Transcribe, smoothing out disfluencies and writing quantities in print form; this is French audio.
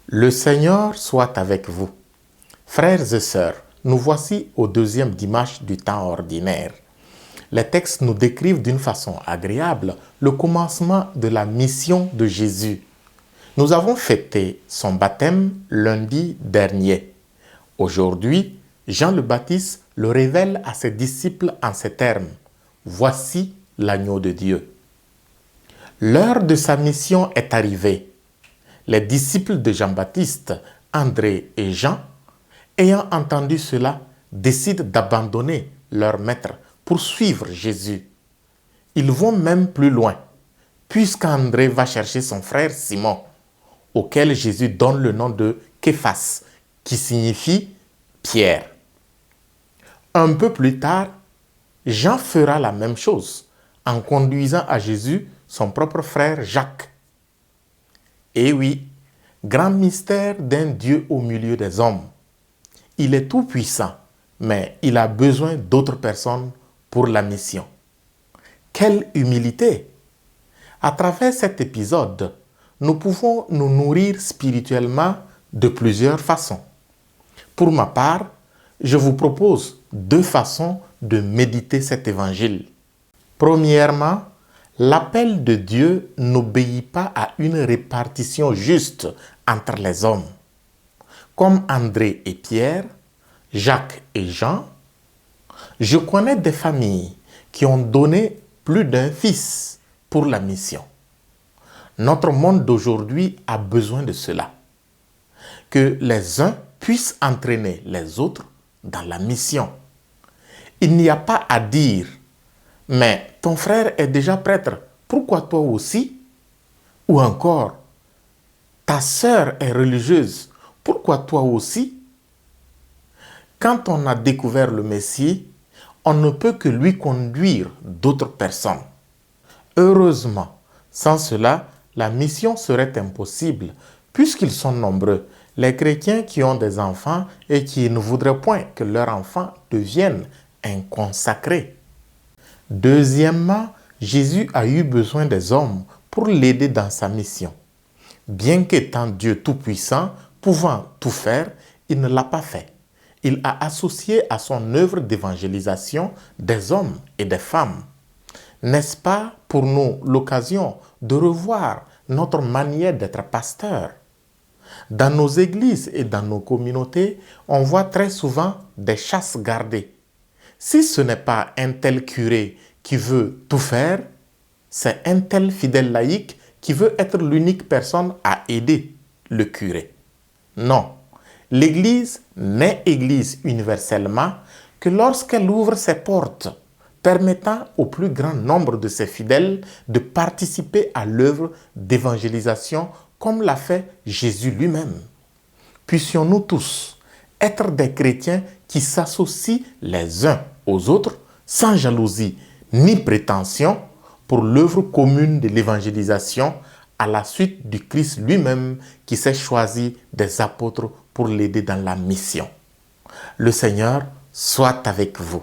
Le Seigneur soit avec vous. Frères et sœurs, nous voici au deuxième dimanche du temps ordinaire. Les textes nous décrivent d'une façon agréable le commencement de la mission de Jésus. Nous avons fêté son baptême lundi dernier. Aujourd'hui, Jean le Baptiste le révèle à ses disciples en ces termes. Voici l'agneau de Dieu. L'heure de sa mission est arrivée. Les disciples de Jean-Baptiste, André et Jean, ayant entendu cela, décident d'abandonner leur maître pour suivre Jésus. Ils vont même plus loin, puisqu'André va chercher son frère Simon, auquel Jésus donne le nom de Képhas, qui signifie Pierre. Un peu plus tard, Jean fera la même chose en conduisant à Jésus son propre frère Jacques. Et oui, grand mystère d'un Dieu au milieu des hommes. Il est tout puissant, mais il a besoin d'autres personnes pour la mission. Quelle humilité! À travers cet épisode, nous pouvons nous nourrir spirituellement de plusieurs façons. Pour ma part, je vous propose 2 façons de méditer cet évangile. Premièrement, l'appel de Dieu n'obéit pas à une répartition juste entre les hommes. Comme André et Pierre, Jacques et Jean, je connais des familles qui ont donné plus d'un fils pour la mission. Notre monde d'aujourd'hui a besoin de cela. Que les uns puissent entraîner les autres dans la mission. Il n'y a pas à dire « Mais ton frère est déjà prêtre, pourquoi toi aussi ?» Ou encore « Ta sœur est religieuse, pourquoi toi aussi ?» Quand on a découvert le Messie, on ne peut que lui conduire d'autres personnes. Heureusement, sans cela, la mission serait impossible, puisqu'ils sont nombreux, les chrétiens qui ont des enfants et qui ne voudraient point que leurs enfants deviennent inconsacrés. Deuxièmement, Jésus a eu besoin des hommes pour l'aider dans sa mission. Bien qu'étant Dieu tout-puissant, pouvant tout faire, il ne l'a pas fait. Il a associé à son œuvre d'évangélisation des hommes et des femmes. N'est-ce pas pour nous l'occasion de revoir notre manière d'être pasteur? Dans nos églises et dans nos communautés, on voit très souvent des chasses gardées. Si ce n'est pas un tel curé qui veut tout faire, c'est un tel fidèle laïc qui veut être l'unique personne à aider le curé. Non, l'Église n'est Église universellement que lorsqu'elle ouvre ses portes, permettant au plus grand nombre de ses fidèles de participer à l'œuvre d'évangélisation comme l'a fait Jésus lui-même. Puissions-nous tous être des chrétiens qui s'associent les uns aux autres sans jalousie ni prétention pour l'œuvre commune de l'évangélisation à la suite du Christ lui-même qui s'est choisi des apôtres pour l'aider dans la mission. Le Seigneur soit avec vous.